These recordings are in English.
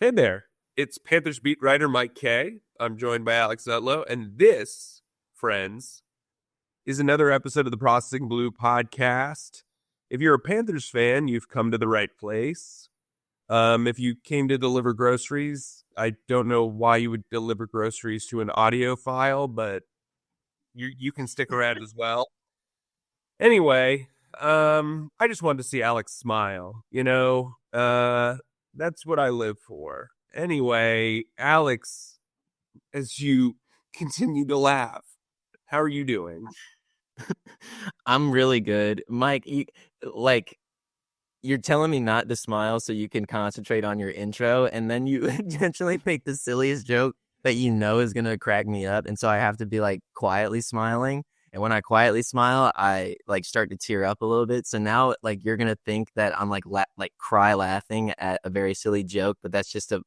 Hey there. It's Panthers beat writer Mike Kaye. I'm joined by Alex Zietlow, and this, friends, is another episode of the Processing Blue podcast. If you're a Panthers fan, you've come to the right place. If you came to deliver groceries, I don't know why you would deliver groceries to an audio file, but you can stick around as well. Anyway, I just wanted to see Alex smile. That's what I live for. Anyway, Alex, as you continue to laugh, how are you doing? I'm really good. Mike, you're telling me not to smile so you can concentrate on your intro, and then you intentionally make the silliest joke that you know is going to crack me up, and so I have to be quietly smiling. And when I quietly smile, I start to tear up a little bit. So now you're going to think that I'm cry laughing at a very silly joke, but that's just a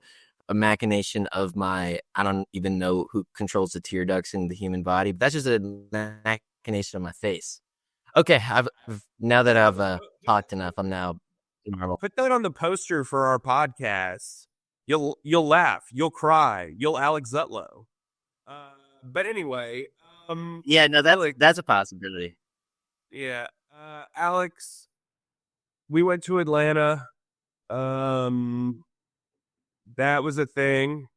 machination of I don't even know who controls the tear ducts in the human body, but that's just a machination of my face. Okay, now that I've talked enough, I'm now normal. Put that on the poster for our podcast. You'll laugh, you'll cry, you'll Alex Zutlow. But anyway, Yeah, no, that's a possibility. yeah, Alex, we went to Atlanta. That was a thing.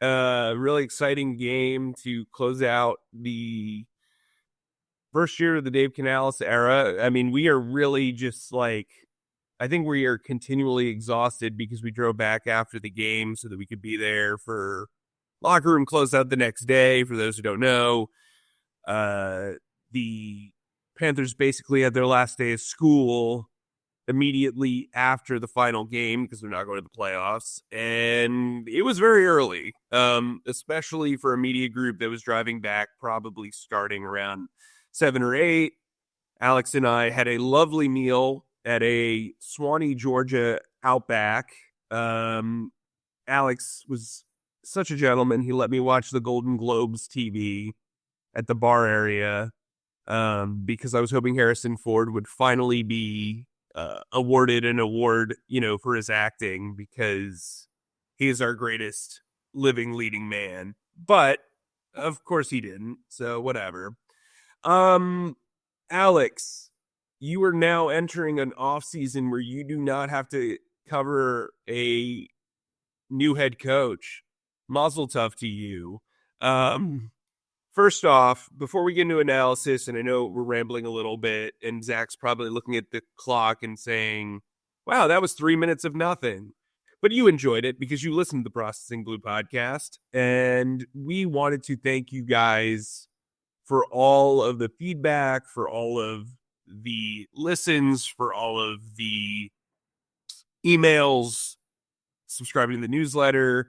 Really exciting game to close out the first year of the Dave Canales era. I mean, we are really just I think we are continually exhausted because we drove back after the game so that we could be there for locker room closeout the next day. For those who don't know, the Panthers basically had their last day of school immediately after the final game because they're not going to the playoffs. And it was very early, especially for a media group that was driving back probably starting around 7 or 8. Alex and I had a lovely meal at a Swanee, Georgia Outback. Alex was such a gentleman. He let me watch the Golden Globes TV at the bar area because I was hoping Harrison Ford would finally be awarded an award, for his acting because he is our greatest living leading man. But of course he didn't. So whatever. Alex, you are now entering an off season where you do not have to cover a new head coach. Mazel tov to you. First off, before we get into analysis, and I know we're rambling a little bit, and Zach's probably looking at the clock and saying, wow, that was 3 minutes of nothing. But you enjoyed it because you listened to the Processing Blue podcast, and we wanted to thank you guys for all of the feedback, for all of the listens, for all of the emails, subscribing to the newsletter,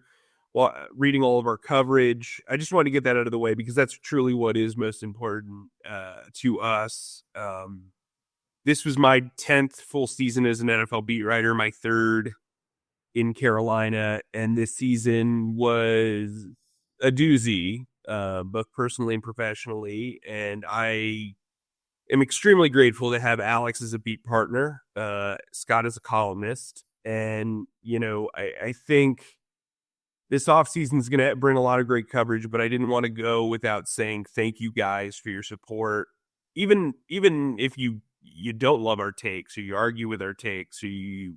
reading all of our coverage. I just want to get that out of the way because that's truly what is most important to us. This was my 10th full season as an NFL beat writer, my 3rd in Carolina, and this season was a doozy, both personally and professionally, and I am extremely grateful to have Alex as a beat partner, Scott as a columnist, and, I think this offseason is going to bring a lot of great coverage, but I didn't want to go without saying thank you guys for your support. Even if you don't love our takes, or you argue with our takes, or you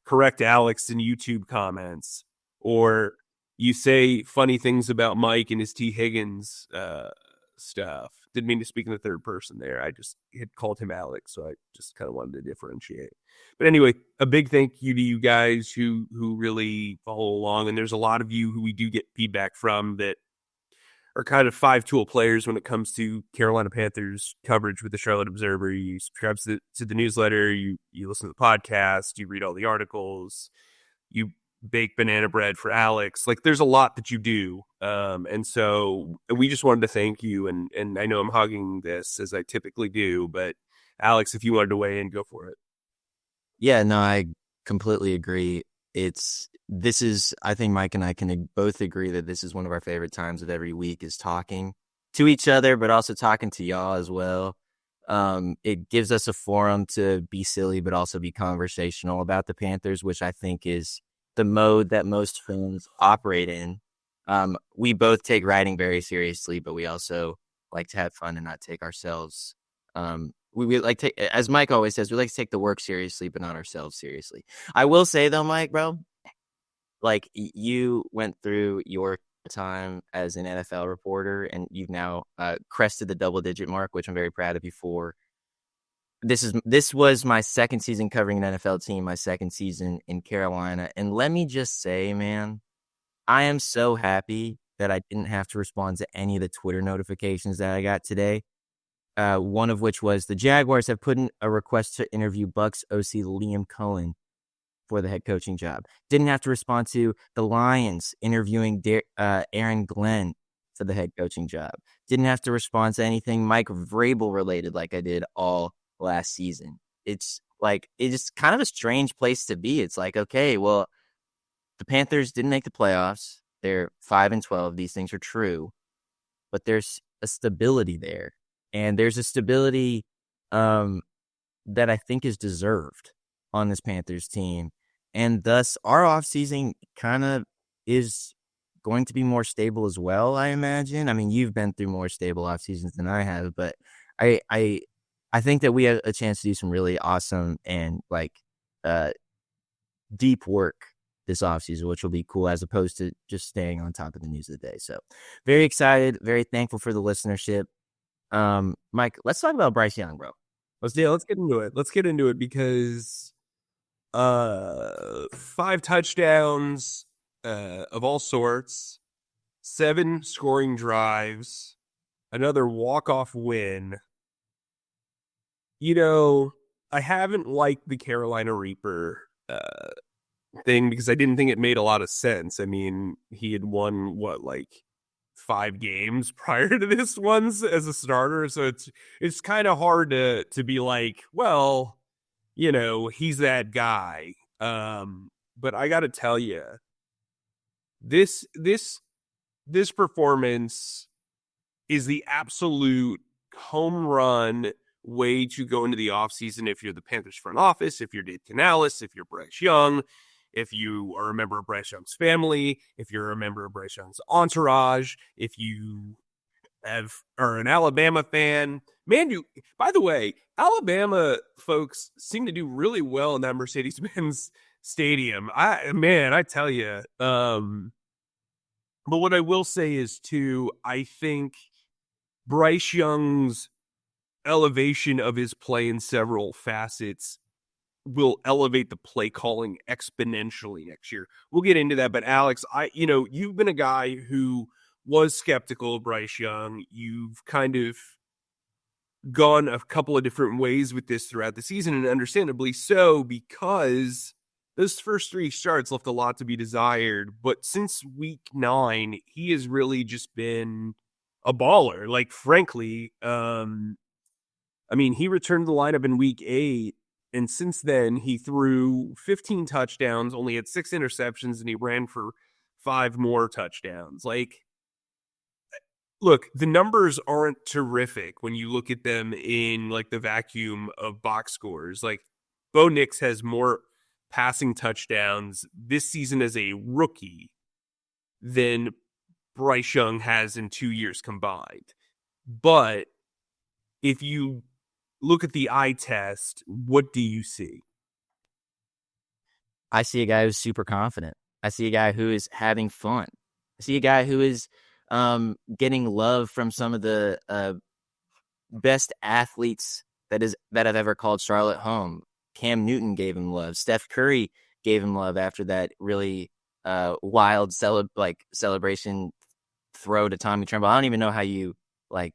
correct Alex in YouTube comments, or you say funny things about Mike and his T. Higgins stuff. Didn't mean to speak in the third person there. I just had called him Alex, so I just kind of wanted to differentiate. But anyway, a big thank you to you guys who really follow along. And there's a lot of you who we do get feedback from that are kind of 5-tool players when it comes to Carolina Panthers coverage with the Charlotte Observer. You subscribe to the newsletter, you listen to the podcast, you read all the articles, you bake banana bread for Alex. There's a lot that you do. And so we just wanted to thank you. And I know I'm hogging this as I typically do, but Alex, if you wanted to weigh in, go for it. Yeah, no, I completely agree. I think Mike and I can both agree that this is one of our favorite times of every week is talking to each other, but also talking to y'all as well. It gives us a forum to be silly, but also be conversational about the Panthers, which I think is the mode that most fans operate in. We both take writing very seriously, but we also like to have fun and not take ourselves. We like take, as Mike always says, we like to take the work seriously, but not ourselves seriously. I will say though, Mike, bro, like you went through your time as an NFL reporter, and you've now crested the double-digit mark, which I'm very proud of you for. This was my second season covering an NFL team, my second season in Carolina, and let me just say, man, I am so happy that I didn't have to respond to any of the Twitter notifications that I got today. One of which was the Jaguars have put in a request to interview Bucs OC Liam Cohen for the head coaching job. Didn't have to respond to the Lions interviewing Aaron Glenn for the head coaching job. Didn't have to respond to anything Mike Vrabel related like I did all last season. It's kind of a strange place to be. It's like, okay, well, the Panthers didn't make the playoffs. They're 5-12. These things are true, but there's a stability there, and there's a stability that I think is deserved on this Panthers team. And thus, our offseason kind of is going to be more stable as well, I imagine. I mean, you've been through more stable off seasons than I have, but I think that we have a chance to do some really awesome and deep work this offseason, which will be cool as opposed to just staying on top of the news of the day. So very excited, very thankful for the listenership. Mike, let's talk about Bryce Young, bro. Let's get into it. Let's get into it because 5 touchdowns of all sorts, 7 scoring drives, another walk-off win. You know, I haven't liked the Carolina Reaper thing because I didn't think it made a lot of sense. I mean, he had won 5 games prior to this one as a starter, so it's kind of hard to be like, well, you know, he's that guy. But I got to tell you, this performance is the absolute home run way to go into the offseason if you're the Panthers front office, if you're Dave Canales, if you're Bryce Young, if you are a member of Bryce Young's family, if you're a member of Bryce Young's entourage, if you are an Alabama fan. Man, by the way, Alabama folks seem to do really well in that Mercedes-Benz Stadium. I tell you. But what I will say is, too, I think Bryce Young's elevation of his play in several facets will elevate the play calling exponentially next year. We'll get into that, but Alex, you've been a guy who was skeptical of Bryce Young. You've kind of gone a couple of different ways with this throughout the season, and understandably so, because those first 3 starts left a lot to be desired. But since week 9, he has really just been a baller. Like, frankly, I mean, he returned to the lineup in week 8, and since then, he threw 15 touchdowns, only had 6 interceptions, and he ran for 5 more touchdowns. Like, look, the numbers aren't terrific when you look at them in, the vacuum of box scores. Like, Bo Nix has more passing touchdowns this season as a rookie than Bryce Young has in 2 years combined. But if you look at the eye test, what do you see? I see a guy who's super confident. I see a guy who is having fun. I see a guy who is getting love from some of the best athletes that have ever called Charlotte home. Cam Newton gave him love. Steph Curry gave him love after that really wild celebration throw to Tommy Tremble. I don't even know how you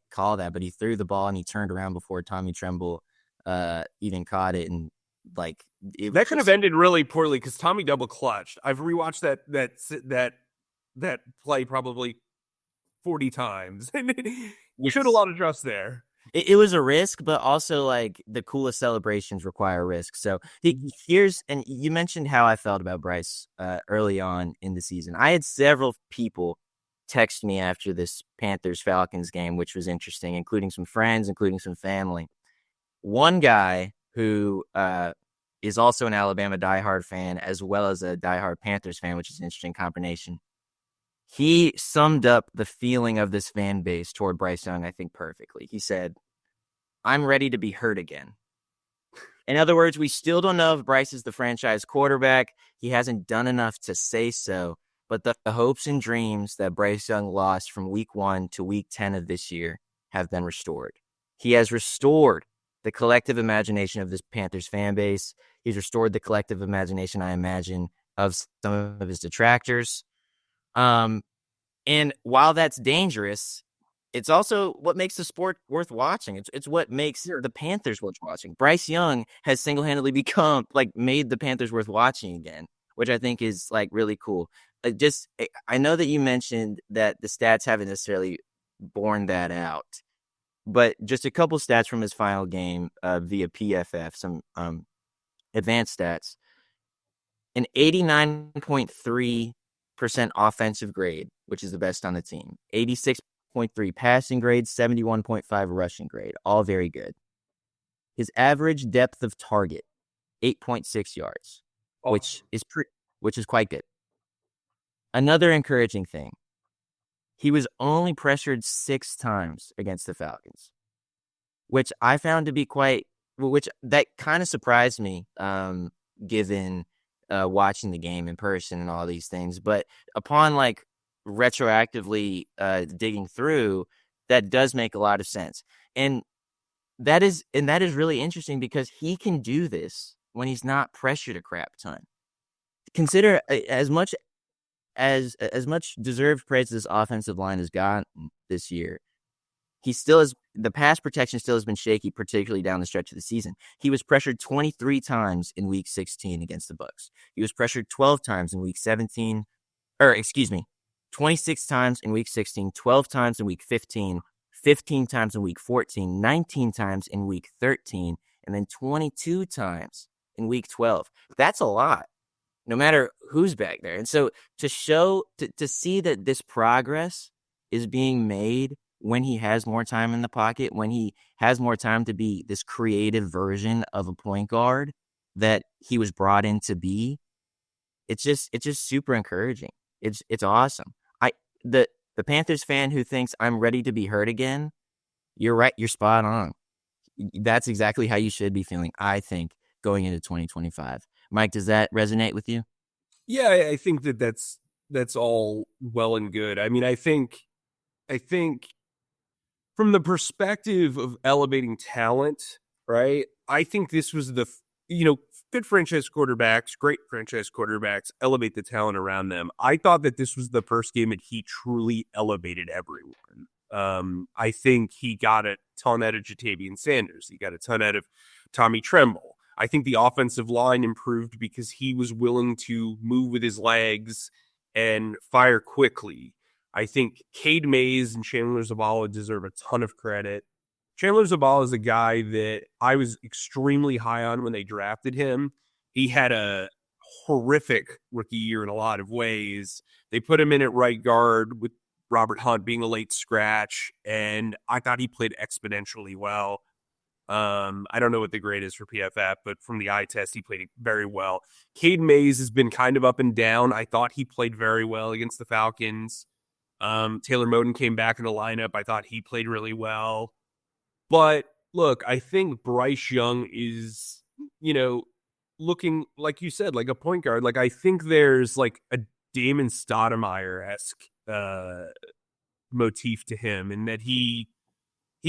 call that, but he threw the ball and he turned around before Tommy Tremble even caught it, and that could have ended really poorly because Tommy double clutched. I've rewatched that play probably 40 times. We showed a lot of trust there. It was a risk, but also the coolest celebrations require risk. So and you mentioned how I felt about Bryce early on in the season. I had several people text me after this Panthers Falcons game, which was interesting, including some friends, including some family. One guy who is also an Alabama diehard fan as well as a diehard Panthers fan, which is an interesting combination. He summed up the feeling of this fan base toward Bryce Young, I think, perfectly. He said, "I'm ready to be hurt again." In other words, we still don't know if Bryce is the franchise quarterback. He hasn't done enough to say so, but the hopes and dreams that Bryce Young lost from week 1 to week 10 of this year have been restored. He has restored the collective imagination of this Panthers fan base. He's restored the collective imagination, I imagine, of some of his detractors. And while that's dangerous, it's also what makes the sport worth watching. It's what makes the Panthers worth watching. Bryce Young has single-handedly made the Panthers worth watching again, which I think is really cool. I know that you mentioned that the stats haven't necessarily borne that out, but just a couple stats from his final game via PFF, some advanced stats. An 89.3% offensive grade, which is the best on the team. 86.3 passing grade, 71.5 rushing grade, all very good. His average depth of target, 8.6 yards, which is quite good. Another encouraging thing, he was only pressured 6 times against the Falcons, which I found to be that kind of surprised me, given watching the game in person and all these things. But upon retroactively digging through, that does make a lot of sense. And that is really interesting because he can do this when he's not pressured a crap ton. Consider as much deserved praise this offensive line has gotten this year. The pass protection still has been shaky, particularly down the stretch of the season. He was pressured 23 times in week 16 against the Bucs. He was pressured 12 times in week 17, 26 times in week 16, 12 times in week 15, 15 times in week 14, 19 times in week 13, and then 22 times in week 12. That's a lot, no matter who's back there. And so to see that this progress is being made when he has more time in the pocket, when he has more time to be this creative version of a point guard that he was brought in to be, it's just super encouraging. It's awesome. The Panthers fan who thinks I'm ready to be hurt again, you're right. You're spot on. That's exactly how you should be feeling, I think, going into 2025. Mike, does that resonate with you? Yeah, I think that's all well and good. I mean, I think from the perspective of elevating talent, right? I think this was good franchise quarterbacks, great franchise quarterbacks elevate the talent around them. I thought that this was the first game that he truly elevated everyone. I think he got a ton out of Jatavian Sanders. He got a ton out of Tommy Tremble. I think the offensive line improved because he was willing to move with his legs and fire quickly. I think Cade Mays and Chandler Zavala deserve a ton of credit. Chandler Zavala is a guy that I was extremely high on when they drafted him. He had a horrific rookie year in a lot of ways. They put him in at right guard with Robert Hunt being a late scratch, and I thought he played exponentially well. I don't know what the grade is for PFF, but from the eye test, he played very well. Cade Mays has been kind of up and down. I thought he played very well against the Falcons. Taylor Moton came back in the lineup. I thought he played really well. But look, I think Bryce Young is, looking, like you said, like a point guard. Like, I think there's like a Damon Stoudemire-esque motif to him in that he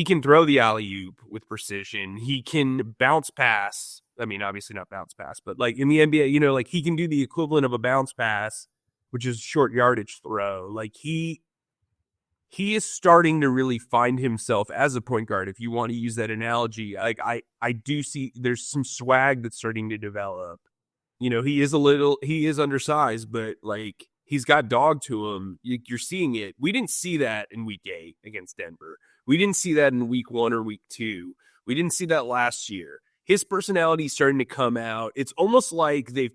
can throw the alley-oop with precision. He can bounce pass. I mean, obviously not bounce pass, but like in the NBA, he can do the equivalent of a bounce pass, which is short yardage throw. Like he is starting to really find himself as a point guard, if you want to use that analogy. Like I do see there's some swag that's starting to develop. He is undersized, but like he's got dog to him. You're seeing it. We didn't see that in week 8 against Denver. We didn't see that in week 1 or week 2. We didn't see that last year. His personality is starting to come out. It's almost like they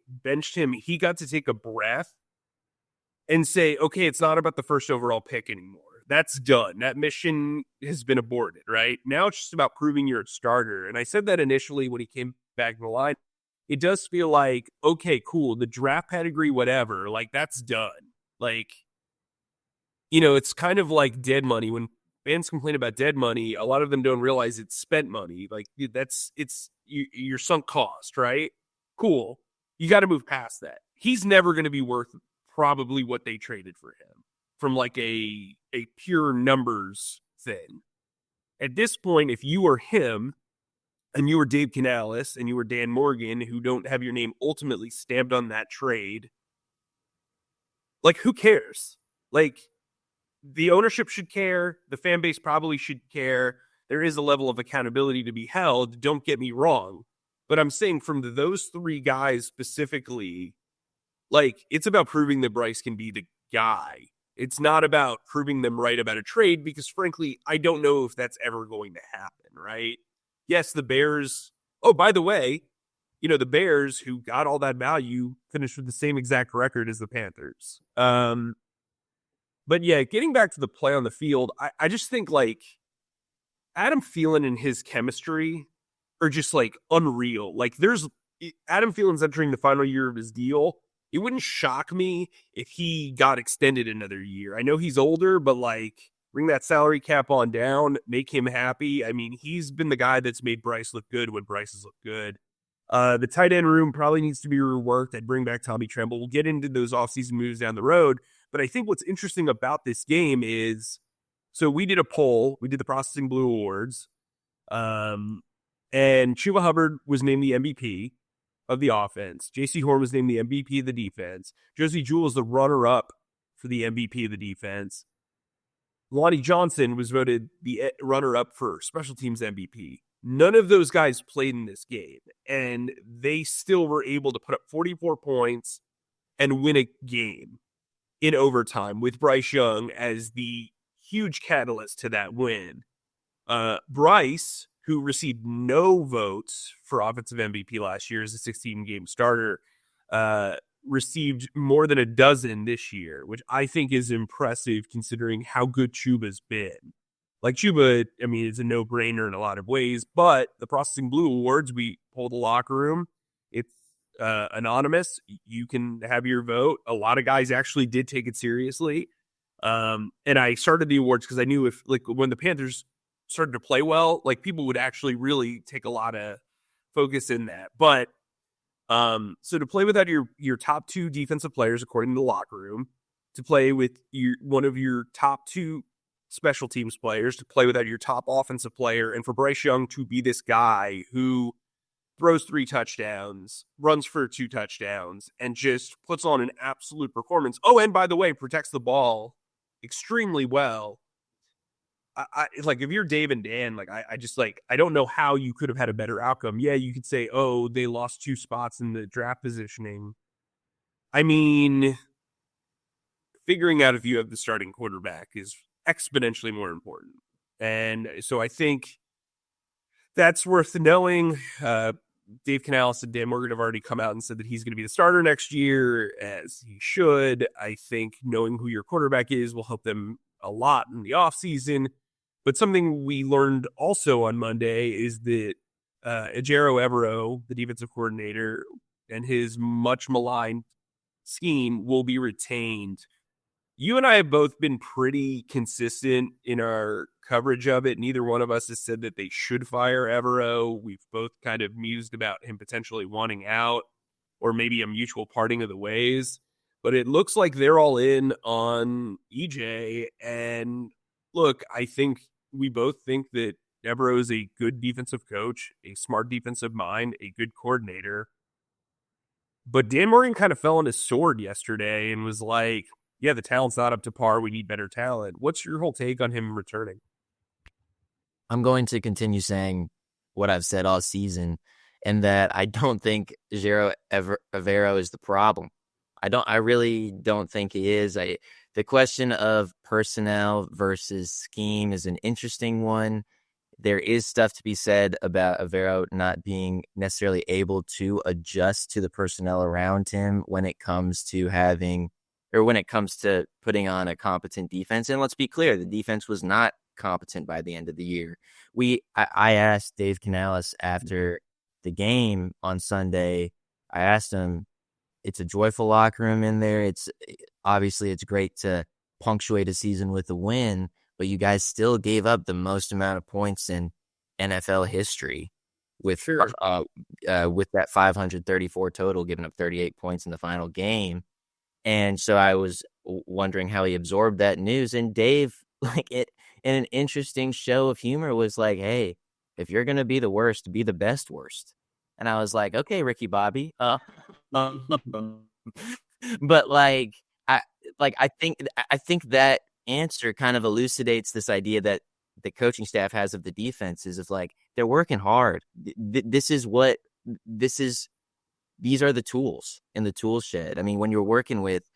benched him. He got to take a breath and say, okay, it's not about the first overall pick anymore. That's done. That mission has been aborted, right? Now it's just about proving you're a starter. And I said that initially when he came back in the line. It does feel like, okay, cool, the draft pedigree, whatever, like that's done. Like, it's kind of like dead money. When fans complain about dead money, a lot of them don't realize it's spent money. Like it's your sunk cost, right? Cool. You got to move past that. He's never going to be worth probably what they traded for him from like a pure numbers thing. At this point, if you were him and you were Dave Canales and you were Dan Morgan, who don't have your name ultimately stamped on that trade, like, who cares? Like, the ownership should care. The fan base probably should care. There is a level of accountability to be held. Don't get me wrong. But I'm saying from those three guys specifically, like, it's about proving that Bryce can be the guy. It's not about proving them right about a trade because, frankly, I don't know if that's ever going to happen, right? Yes, the Bears. Oh, by the way, the Bears, who got all that value, finished with the same exact record as the Panthers. But yeah, getting back to the play on the field, I just think like Adam Thielen and his chemistry are just like unreal. Like Adam Thielen's entering the final year of his deal. It wouldn't shock me if he got extended another year. I know he's older, but like bring that salary cap on down, make him happy. I mean, he's been the guy that's made Bryce look good when Bryce has looked good. The tight end room probably needs to be reworked. I'd bring back Tommy Tremble. We'll get into those offseason moves down the road. But I think what's interesting about this game is, so we did a poll. We did the Processing Blue Awards. And Chuba Hubbard was named the MVP of the offense. J.C. Horn was named the MVP of the defense. Josie Jewell is the runner-up for the MVP of the defense. Lonnie Johnson was voted the runner-up for special teams MVP. None of those guys played in this game, and they still were able to put up 44 points and win a game in overtime with Bryce Young as the huge catalyst to that win. Bryce, who received no votes for offensive MVP last year as a 16-game starter, received more than a dozen this year, which I think is impressive considering how good Chuba's been. Like Chuba, I mean, it's a no-brainer in a lot of ways, but the Processing Blue Awards, we pulled the locker room. It's anonymous. You can have your vote. A lot of guys actually did take it seriously. And I started the awards because I knew if, like, when the Panthers started to play well, like, people would actually really take a lot of focus in that. But so to play without your top two defensive players, according to the locker room, to play with one of your top two special teams players, to play without your top offensive player, and for Bryce Young to be this guy who throws 3 touchdowns, runs for 2 touchdowns, and just puts on an absolute performance. Oh, and by the way, protects the ball extremely well. I like, if you're Dave and Dan, like, I just, like, I don't know how you could have had a better outcome. Yeah, you could say, oh, they lost 2 spots in the draft positioning. I mean, figuring out if you have the starting quarterback is exponentially more important. And so I think that's worth knowing. Dave Canales and Dan Morgan have already come out and said that he's going to be the starter next year, as he should. I think knowing who your quarterback is will help them a lot in the offseason. But something we learned also on Monday is that Ejiro Evero, the defensive coordinator, and his much maligned scheme will be retained. You and I have both been pretty consistent in our coverage of it. Neither one of us has said that they should fire Evero. We've both kind of mused about him potentially wanting out, or maybe a mutual parting of the ways. But it looks like they're all in on EJ. And look, I think we both think that Evero is a good defensive coach, a smart defensive mind, a good coordinator. But Dan Morgan kind of fell on his sword yesterday and was like, yeah, the talent's not up to par. We need better talent. What's your whole take on him returning? I'm going to continue saying what I've said all season, and that I don't think Ejiro Evero is the problem. I really don't think he is. The question of personnel versus scheme is an interesting one. There is stuff to be said about Evero not being necessarily able to adjust to the personnel around him when it comes to having, or when it comes to putting on a competent defense. And let's be clear, the defense was not competent by the end of the year. I asked Dave Canales after the game on Sunday, I asked him, it's a joyful locker room in there. It's obviously it's great to punctuate a season with a win, but you guys still gave up the most amount of points in NFL history with with that 534 total, giving up 38 points in the final game. And so I was wondering how he absorbed that news. And Dave, like it, in an interesting show of humor, was like, "Hey, if you're gonna be the worst, be the best worst." And I was like, "Okay, Ricky Bobby." But I think that answer kind of elucidates this idea that the coaching staff has of the defense is like they're working hard. These are the tools in the tool shed. I mean, when you're working with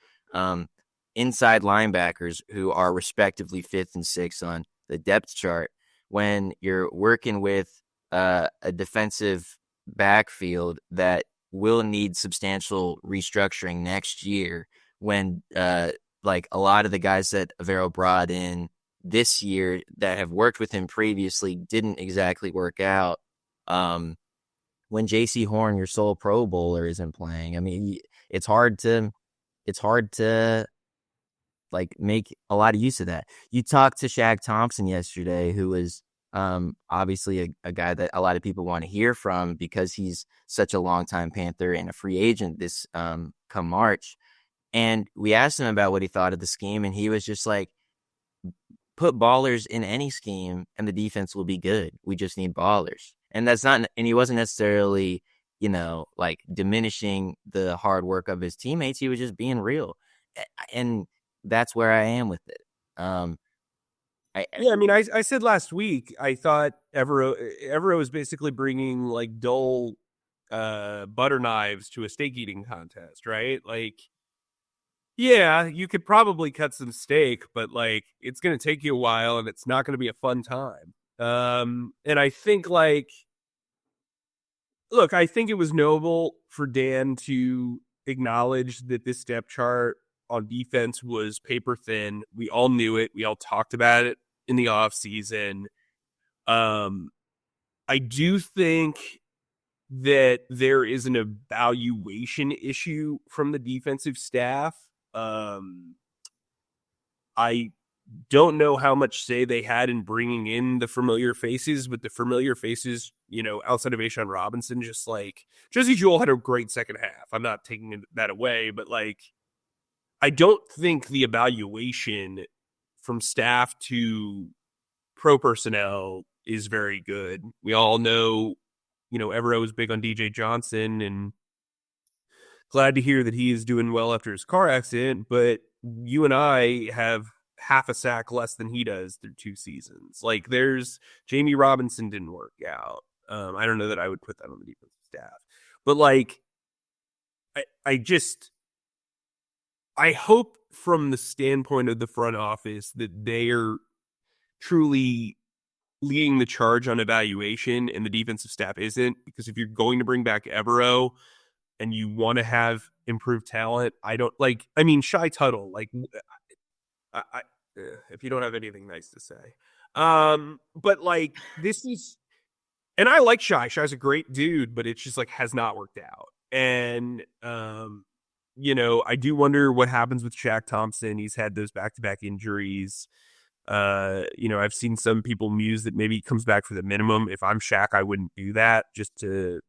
inside linebackers who are respectively 5th and 6th on the depth chart, when you're working with a defensive backfield that will need substantial restructuring next year, when like a lot of the guys that Evero brought in this year that have worked with him previously didn't exactly work out. When J.C. Horn, your sole Pro Bowler, isn't playing, I mean, it's hard to like make a lot of use of that. You talked to Shaq Thompson yesterday, who was obviously a guy that a lot of people want to hear from because he's such a longtime Panther and a free agent this come March. And we asked him about what he thought of the scheme, and he was just like, put ballers in any scheme and the defense will be good. We just need ballers. And that's not, and he wasn't necessarily, like diminishing the hard work of his teammates. He was just being real. And that's where I am with it. I said last week, I thought Evero was basically bringing like dull butter knives to a steak eating contest, right? Like, yeah, you could probably cut some steak, but like it's going to take you a while and it's not going to be a fun time. And I think I think it was noble for Dan to acknowledge that this depth chart on defense was paper thin. We all knew it. We all talked about it in the offseason. I do think that there is an evaluation issue from the defensive staff. I don't know how much say they had in bringing in the familiar faces, but the familiar faces, outside of Ashawn Robinson, just like Jesse Jewell had a great second half. I'm not taking that away, but like, I don't think the evaluation from staff to pro personnel is very good. We all know, Evero is big on DJ Johnson, and glad to hear that he is doing well after his car accident, but you and I have half a sack less than he does through 2 seasons. Like, there's Jamie Robinson didn't work out. I don't know that I would put that on the defensive staff, but like, I hope from the standpoint of the front office that they are truly leading the charge on evaluation and the defensive staff isn't, because if you're going to bring back Evero and you want to have improved talent, Shy Tuttle, like, if you don't have anything nice to say. But like, this is, and I like Shy. Shy's a great dude, but it's just like has not worked out. And, I do wonder what happens with Shaq Thompson. He's had those back-to-back injuries. I've seen some people muse that maybe he comes back for the minimum. If I'm Shaq, I wouldn't do that just to,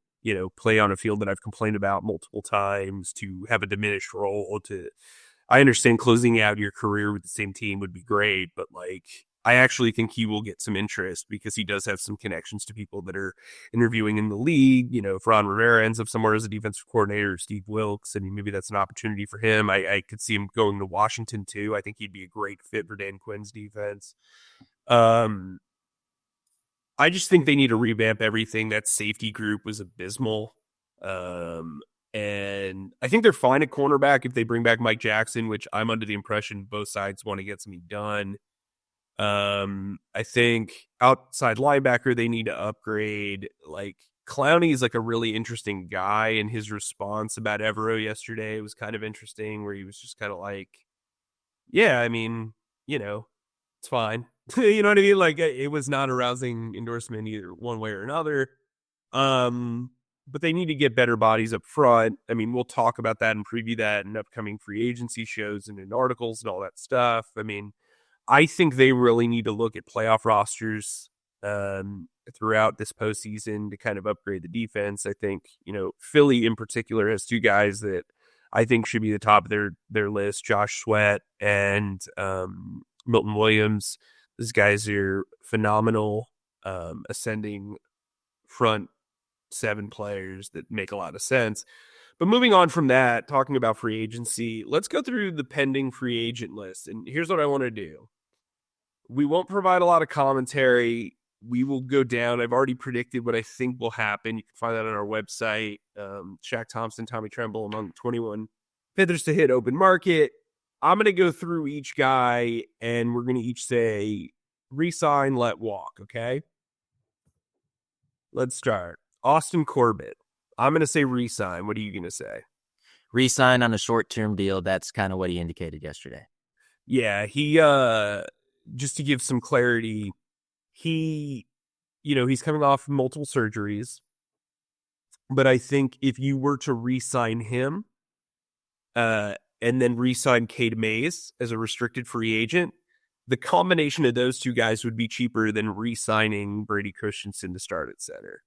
play on a field that I've complained about multiple times, to have a diminished role. I understand closing out your career with the same team would be great, but like, I actually think he will get some interest because he does have some connections to people that are interviewing in the league. If Ron Rivera ends up somewhere as a defensive coordinator, Steve Wilkes, maybe that's an opportunity for him. I could see him going to Washington too. I think he'd be a great fit for Dan Quinn's defense. I just think they need to revamp everything. That safety group was abysmal. And I think they're fine at cornerback if they bring back Mike Jackson, which I'm under the impression both sides want to get something done. I think outside linebacker, they need to upgrade. Like, Clowney is like a really interesting guy, and his response about Evero yesterday was kind of interesting, where he was just kind of like, yeah, I mean, it's fine. You know what I mean? Like, it was not a rousing endorsement either one way or another. But they need to get better bodies up front. I mean, we'll talk about that and preview that in upcoming free agency shows and in articles and all that stuff. I mean, I think they really need to look at playoff rosters throughout this postseason to kind of upgrade the defense. I think, Philly in particular has two guys that I think should be the top of their list, Josh Sweat and Milton Williams. These guys are phenomenal, ascending front seven players that make a lot of sense. But moving on from that, talking about free agency, let's go through the pending free agent list. And here's what I want to do. We won't provide a lot of commentary. We will go down. I've already predicted what I think will happen. You can find that on our website. Shaq Thompson, Tommy Tremble among 21 Panthers to hit open market. I'm going to go through each guy, and we're going to each say, resign, let walk, okay? Let's start. Austin Corbett. I'm going to say resign. What are you going to say? Resign on a short-term deal. That's kind of what he indicated yesterday. Yeah, he, just to give some clarity, he's coming off multiple surgeries. But I think if you were to re-sign him, and then re-sign Cade Mays as a restricted free agent, the combination of those two guys would be cheaper than re-signing Brady Christensen to start at center.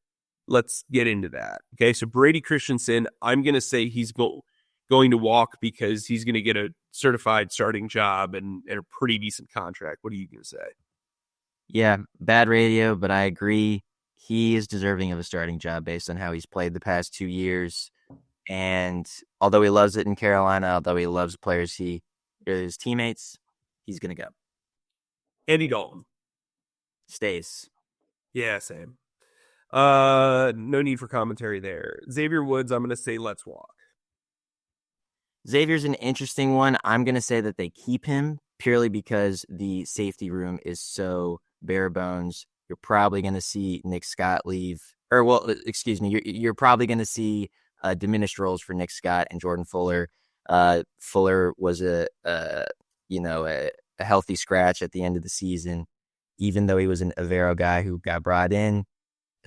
Let's get into that. Okay, so Brady Christensen, I'm going to say he's going to walk because he's going to get a certified starting job and a pretty decent contract. What are you going to say? Yeah, bad radio, but I agree. He is deserving of a starting job based on how he's played the past 2 years. And although he loves it in Carolina, although he loves players, his teammates, he's going to go. Andy Dalton. Stays. Yeah, same. No need for commentary there. Xavier Woods, I'm going to say let's walk. Xavier's an interesting one. I'm going to say that they keep him purely because the safety room is so bare bones. You're probably going to see Nick Scott leave. You're probably going to see diminished roles for Nick Scott and Jordan Fuller. Fuller was a healthy scratch at the end of the season, even though he was an Evero guy who got brought in.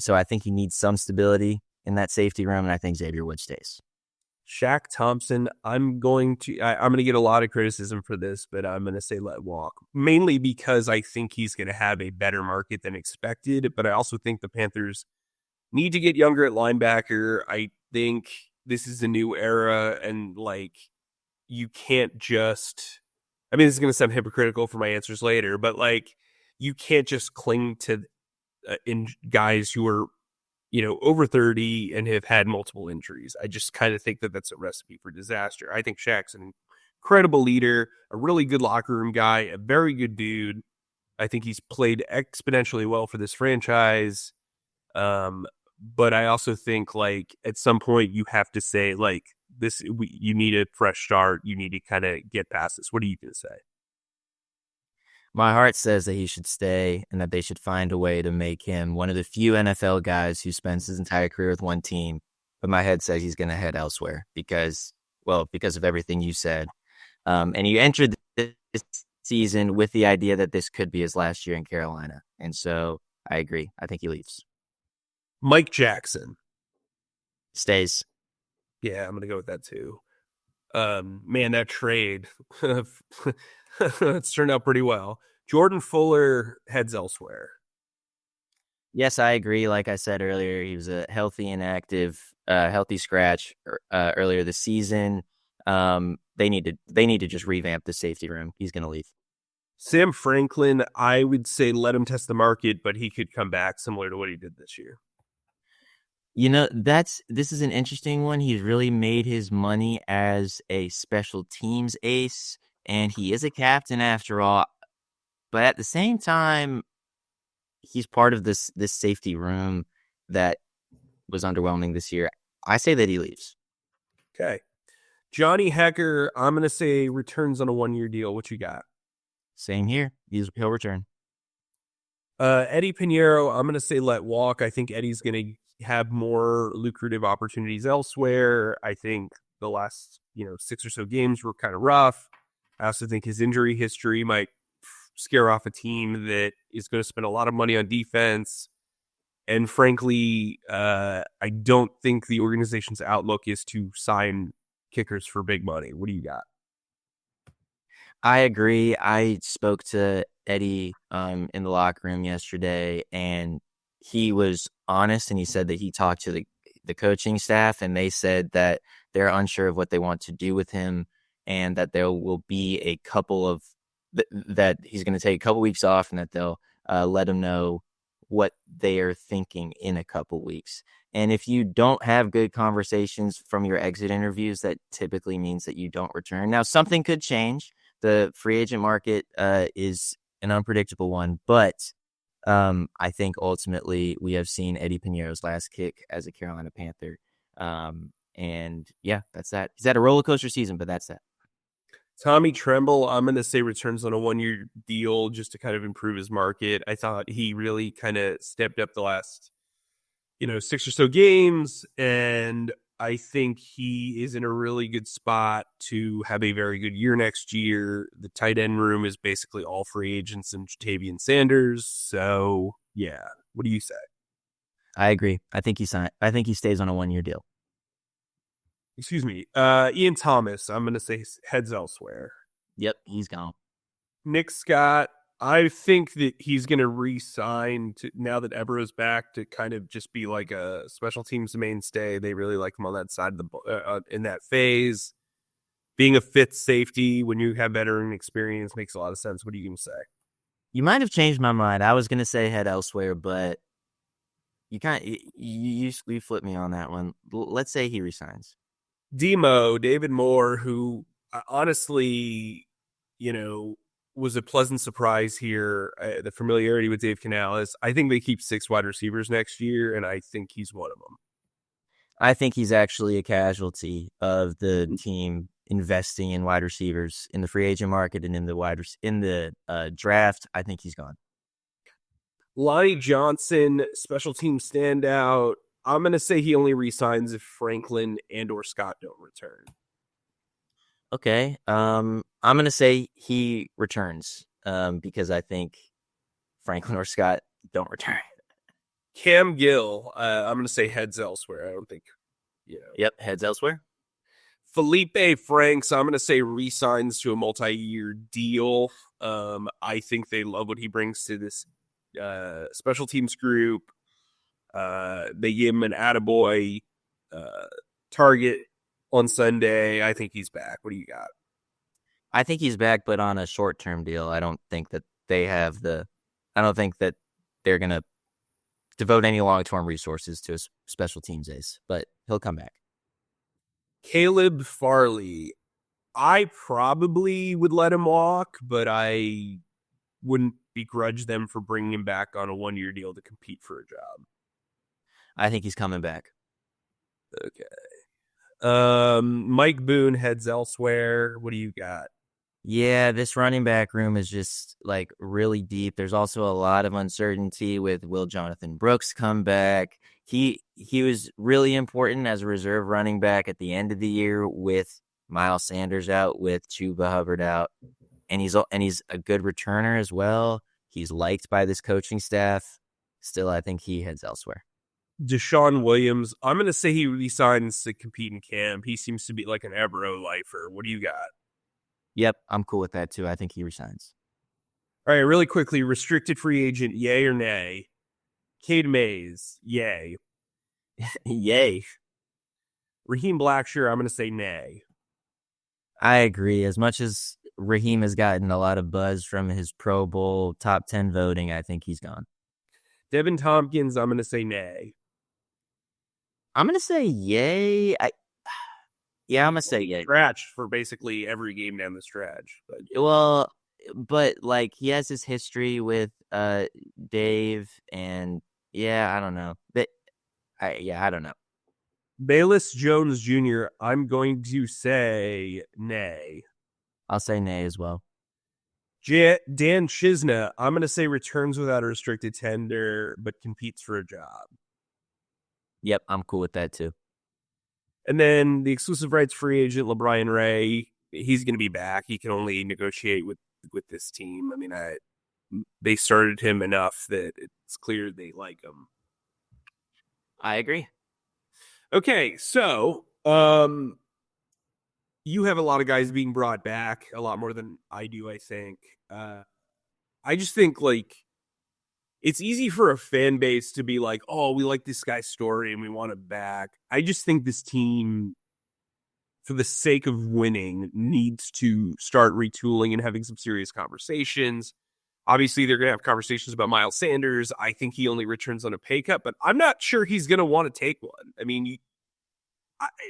So I think he needs some stability in that safety room, and I think Xavier Woods stays. Shaq Thompson, I'm going to get a lot of criticism for this, but I'm going to say let walk, mainly because I think he's going to have a better market than expected. But I also think the Panthers need to get younger at linebacker. I think this is a new era, and you can't just, this is going to sound hypocritical for my answers later, but you can't just cling to in guys who are, over 30 and have had multiple injuries. I just kind of think that that's a recipe for disaster. I think Shaq's an incredible leader, a really good locker room guy, a very good dude. I think he's played exponentially well for this franchise. But I also think at some point you have to say you need a fresh start. You need to kind of get past this. What are you going to say? My heart says that he should stay and that they should find a way to make him one of the few NFL guys who spends his entire career with one team. But my head says he's going to head elsewhere because of everything you said. And you entered this season with the idea that this could be his last year in Carolina. And so I agree. I think he leaves. Mike Jackson. Stays. Yeah, I'm going to go with that too. Man, that trade, it's turned out pretty well. Jordan Fuller heads elsewhere. Yes, I agree. Like I said earlier, he was a healthy scratch earlier this season. They need to just revamp the safety room. He's going to leave. Sam Franklin, I would say let him test the market, but he could come back similar to what he did this year. This is an interesting one. He's really made his money as a special teams ace, and he is a captain after all. But at the same time, he's part of this safety room that was underwhelming this year. I say that he leaves. Okay. Johnny Hekker, I'm going to say returns on a 1-year deal. What you got? Same here. He'll return. Eddy Piñeiro, I'm going to say let walk. I think Eddy's going to have more lucrative opportunities elsewhere. I think the last 6 or so games were kind of rough. I also think his injury history might scare off a team that is going to spend a lot of money on defense. And frankly, I don't think the organization's outlook is to sign kickers for big money. What do you got? I agree. I spoke to Eddy in the locker room yesterday, and he was honest, and he said that he talked to the coaching staff, and they said that they're unsure of what they want to do with him, and that there will be a couple of that he's going to take a couple weeks off, and that they'll let him know what they are thinking in a couple weeks. And if you don't have good conversations from your exit interviews, that typically means that you don't return. Now, something could change. The free agent market is an unpredictable one, but I think ultimately we have seen Eddy Piñeiro's last kick as a Carolina Panther. And yeah, that's that. He's had a roller coaster season, but that's that. Tommy Tremble, I'm going to say returns on a 1-year deal just to kind of improve his market. I thought he really kind of stepped up the last, 6 or so games, and I think he is in a really good spot to have a very good year next year. The tight end room is basically all free agents and Jatavian Sanders. So, yeah. What do you say? I agree. I think he stays on a 1-year deal. Excuse me. Ian Thomas, I'm going to say heads elsewhere. Yep, he's gone. Nick Scott, I think that he's going to re-sign now that Evero's back to kind of just be like a special teams mainstay. They really like him on that side of the in that phase. Being a fifth safety when you have veteran experience makes a lot of sense. What are you going to say? You might have changed my mind. I was going to say head elsewhere, but you flipped me on that one. Let's say he resigns. David Moore, who honestly, was a pleasant surprise here. The familiarity with Dave Canales. I think they keep 6 wide receivers next year, and I think he's one of them. I think he's actually a casualty of the team investing in wide receivers in the free agent market and in the draft. I think he's gone. Lonnie Johnson, special team standout. I'm going to say he only resigns if Franklin and or Scott don't return. Okay. I'm going to say he returns because I think Franklin or Scott don't return. Cam Gill, I'm going to say heads elsewhere. I don't think, Yep, heads elsewhere. Felipe Franks, I'm going to say resigns to a multi-year deal. I think they love what he brings to this special teams group. They gave him an attaboy target on Sunday. I think he's back. What do you got? I think he's back, but on a short-term deal. I don't think that they're going to devote any long-term resources to a special teams ace, but he'll come back. Caleb Farley, I probably would let him walk, but I wouldn't begrudge them for bringing him back on a 1-year deal to compete for a job. I think he's coming back. Okay. Mike Boone heads elsewhere. What do you got? Yeah, this running back room is just like really deep. There's also a lot of uncertainty with will Jonathan Brooks come back. He was really important as a reserve running back at the end of the year with Miles Sanders out, with Chuba Hubbard out, and he's a good returner as well. He's liked by this coaching staff. Still, I think he heads elsewhere. Deshaun Williams, I'm going to say he resigns to compete in camp. He seems to be like an Evero lifer. What do you got? Yep, I'm cool with that too. I think he resigns. All right, really quickly, restricted free agent, yay or nay? Cade Mays, yay. Yay. Raheem Blackshear, I'm going to say nay. I agree. As much as Raheem has gotten a lot of buzz from his Pro Bowl top 10 voting, I think he's gone. Devin Tompkins, I'm going to say nay. I'm going to say yay. I'm going to say yay. Stretch for basically every game down the stretch. But like he has his history with Dave, and I don't know. I don't know. Bayless Jones Jr., I'm going to say nay. I'll say nay as well. Dan Chisna, I'm going to say returns without a restricted tender, but competes for a job. Yep, I'm cool with that too. And then the exclusive rights free agent, LeBron Ray, he's going to be back. He can only negotiate with this team. I mean, they started him enough that it's clear they like him. I agree. Okay, so you have a lot of guys being brought back, a lot more than I do, I think. I just think like it's easy for a fan base to be like, oh, we like this guy's story and we want him back. I just think this team, for the sake of winning, needs to start retooling and having some serious conversations. Obviously, they're going to have conversations about Miles Sanders. I think he only returns on a pay cut, but I'm not sure he's going to want to take one. I mean,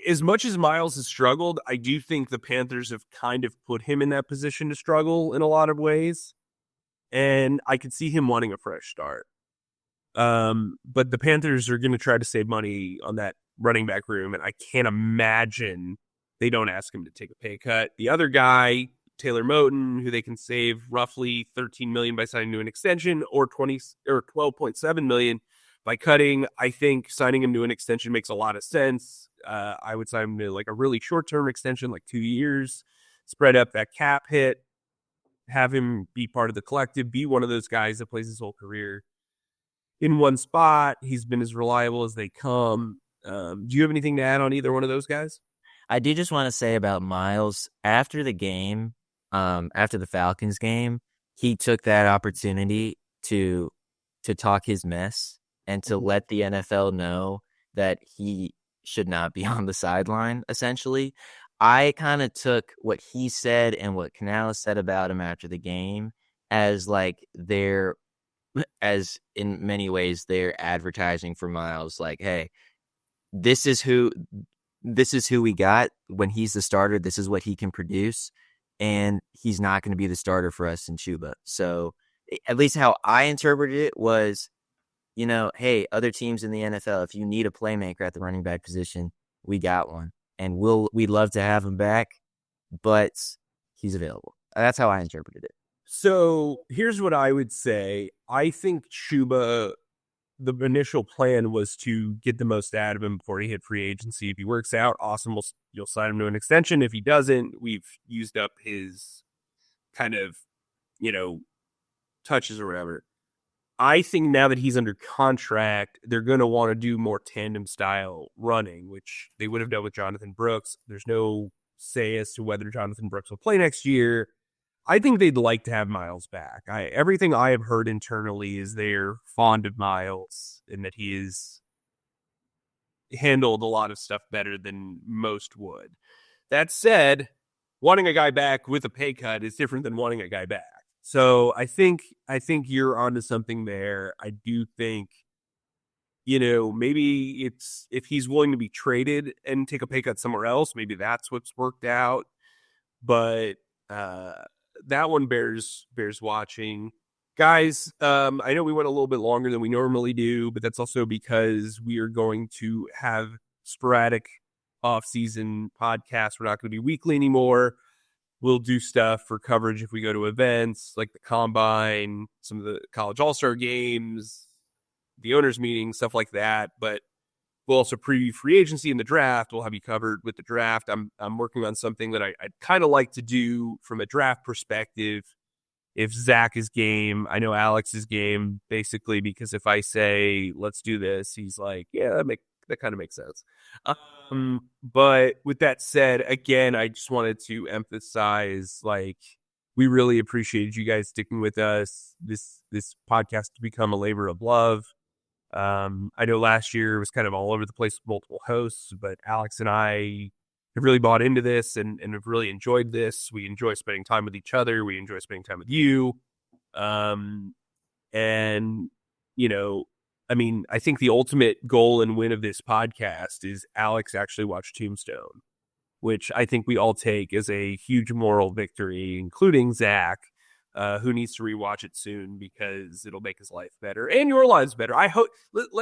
as much as Miles has struggled, I do think the Panthers have kind of put him in that position to struggle in a lot of ways. And I could see him wanting a fresh start. But the Panthers are going to try to save money on that running back room, and I can't imagine they don't ask him to take a pay cut. The other guy, Taylor Moton, who they can save roughly $13 million by signing to an extension, or $12.7 million by cutting. I think signing him to an extension makes a lot of sense. I would sign him to like a really short-term extension, like 2 years, spread up that cap hit, have him be part of the collective, be one of those guys that plays his whole career in one spot. He's been as reliable as they come. Do you have anything to add on either one of those guys? I do just want to say about Miles, after the game, after the Falcons game, he took that opportunity to talk his mess and to let the NFL know that he should not be on the sideline, essentially. I kind of took what he said and what Canales said about him after the game as like as in many ways, they're advertising for Miles, like, hey, this is who we got when he's the starter. This is what he can produce, and he's not going to be the starter for us in Chuba. So at least how I interpreted it was, hey, other teams in the NFL, if you need a playmaker at the running back position, we got one, and we'd love to have him back, but he's available. That's how I interpreted it. So here's what I would say. I think Chuba, the initial plan was to get the most out of him before he hit free agency. If he works out, awesome. You'll sign him to an extension. If he doesn't, we've used up his kind of, touches or whatever. I think now that he's under contract, they're going to want to do more tandem style running, which they would have done with Jonathan Brooks. There's no say as to whether Jonathan Brooks will play next year. I think they'd like to have Miles back. Everything I have heard internally is they're fond of Miles and that he has handled a lot of stuff better than most would. That said, wanting a guy back with a pay cut is different than wanting a guy back. So I think you're onto something there. I do think, maybe it's if he's willing to be traded and take a pay cut somewhere else, maybe that's what's worked out. But that one bears watching. Guys, I know we went a little bit longer than we normally do, but that's also because we are going to have sporadic off-season podcasts. We're not going to be weekly anymore. We'll do stuff for coverage if we go to events like the Combine, some of the college all-star games, the owners' meetings, stuff like that. But we'll also preview free agency and the draft. We'll have you covered with the draft. I'm working on something that I'd kind of like to do from a draft perspective. If Zach is game, I know Alex is game, basically, because if I say, let's do this, he's like, yeah, that kind of makes sense. But with that said, again, I just wanted to emphasize, like, we really appreciated you guys sticking with us. This podcast to become a labor of love. I know last year it was kind of all over the place with multiple hosts, but Alex and I have really bought into this and have really enjoyed this. We enjoy spending time with each other. We enjoy spending time with you. I think the ultimate goal and win of this podcast is Alex actually watched Tombstone, which I think we all take as a huge moral victory, including Zach, who needs to rewatch it soon because it'll make his life better and your lives better. I hope.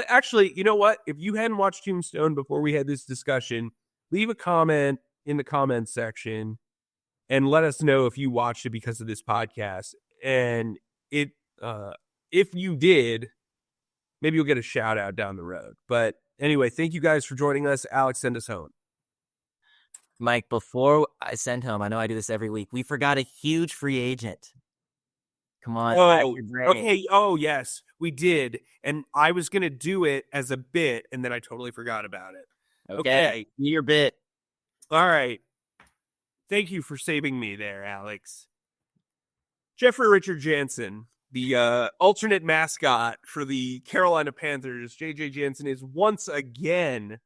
Actually, you know what? If you hadn't watched Tombstone before we had this discussion, leave a comment in the comments section and let us know if you watched it because of this podcast. And if you did, maybe you'll get a shout out down the road. But Anyway, thank you guys for joining us. Alex, send us home. Mike, before I send home, I know I do this every week. We forgot a huge free agent. Come on. Oh, okay. Oh, yes, we did. And I was going to do it as a bit, and then I totally forgot about it. Okay. Your bit. All right. Thank you for saving me there, Alex. Jeffrey Richard Jansen, the alternate mascot for the Carolina Panthers, J.J. Jansen, is once again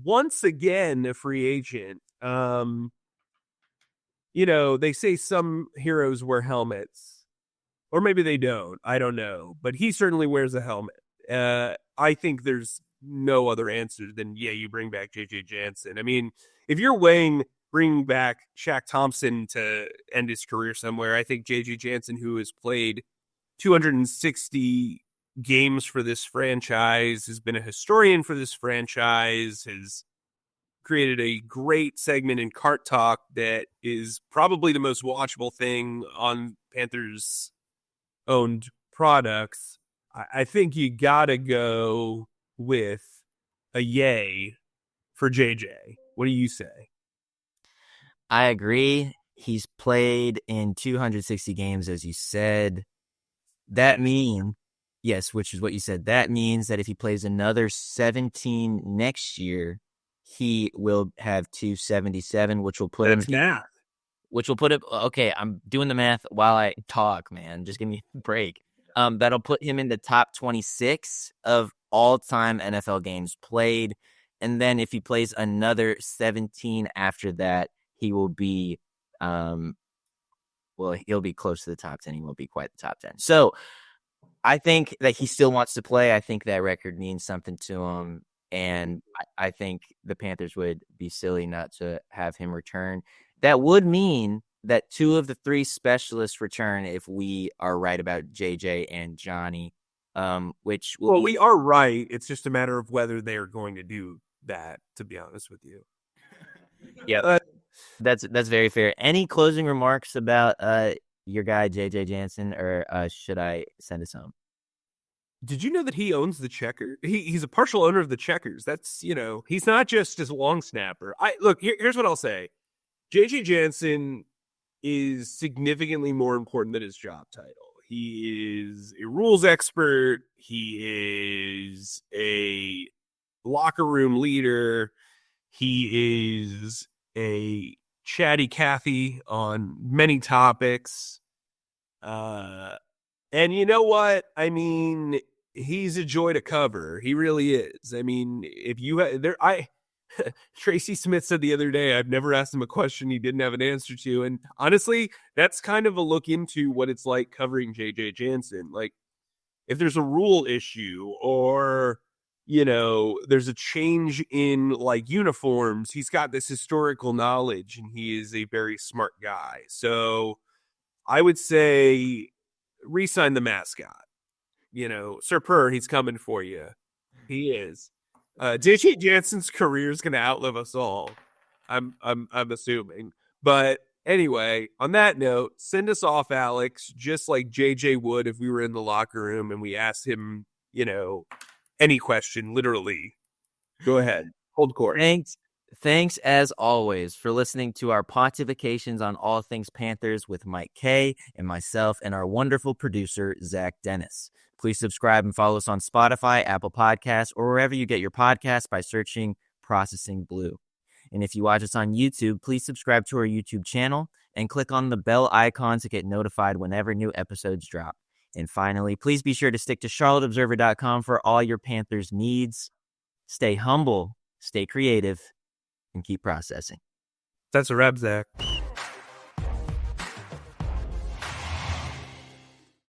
a free agent. They say some heroes wear helmets, or maybe they don't. I don't know, but he certainly wears a helmet. I think there's no other answer than, you bring back J.J. Jansen. I mean, if you're weighing bringing back Shaq Thompson to end his career somewhere, I think J.J. Jansen, who has played 260 games for this franchise, has been a historian for this franchise, has created a great segment in Cart Talk that is probably the most watchable thing on Panthers owned products. I think you gotta go with a yay for JJ. What do you say? I agree. He's played in 260 games, as you said. That means, yes, which is what you said. That means that if he plays another 17 next year, he will have 277, which will put That's math. Which will put it. Okay, I'm doing the math while I talk, man. Just give me a break. That'll put him in the top 26 of all-time NFL games played. And then if he plays another 17 after that, he will be, he'll be close to the top 10. He won't be quite the top 10. So I think that he still wants to play. I think that record means something to him. And I think the Panthers would be silly not to have him return. That would mean that 2 of the 3 specialists return if we are right about JJ and Johnny, which will we are right. It's just a matter of whether they are going to do that, to be honest with you. Yeah, that's very fair. Any closing remarks about your guy JJ Jansen, or should I send us home? Did you know that he owns the Checker? He's a partial owner of the Checkers. That's, he's not just his long snapper. Here's what I'll say. J.J. Jansen is significantly more important than his job title. He is a rules expert. He is a locker room leader. He is a chatty Cathy on many topics. And you know what? I mean, he's a joy to cover. He really is. I mean, if you Tracy Smith said the other day, I've never asked him a question he didn't have an answer to. And honestly, that's kind of a look into what it's like covering JJ Jansen. Like, if there's a rule issue or, there's a change in like uniforms, he's got this historical knowledge and he is a very smart guy. So I would say re-sign the mascot. Sir Purr, he's coming for you. He is. JJ Jansen's career is going to outlive us all. I'm assuming. But anyway, on that note, send us off, Alex, just like JJ would if we were in the locker room and we asked him, any question, literally. Go ahead. Hold court. Thanks as always for listening to our pontifications on all things Panthers with Mike Kaye and myself and our wonderful producer, Zach Dennis. Please subscribe and follow us on Spotify, Apple Podcasts, or wherever you get your podcasts by searching Processing Blue. And if you watch us on YouTube, please subscribe to our YouTube channel and click on the bell icon to get notified whenever new episodes drop. And finally, please be sure to stick to charlotteobserver.com for all your Panthers needs. Stay humble, stay creative, and keep processing. That's a wrap, Zach.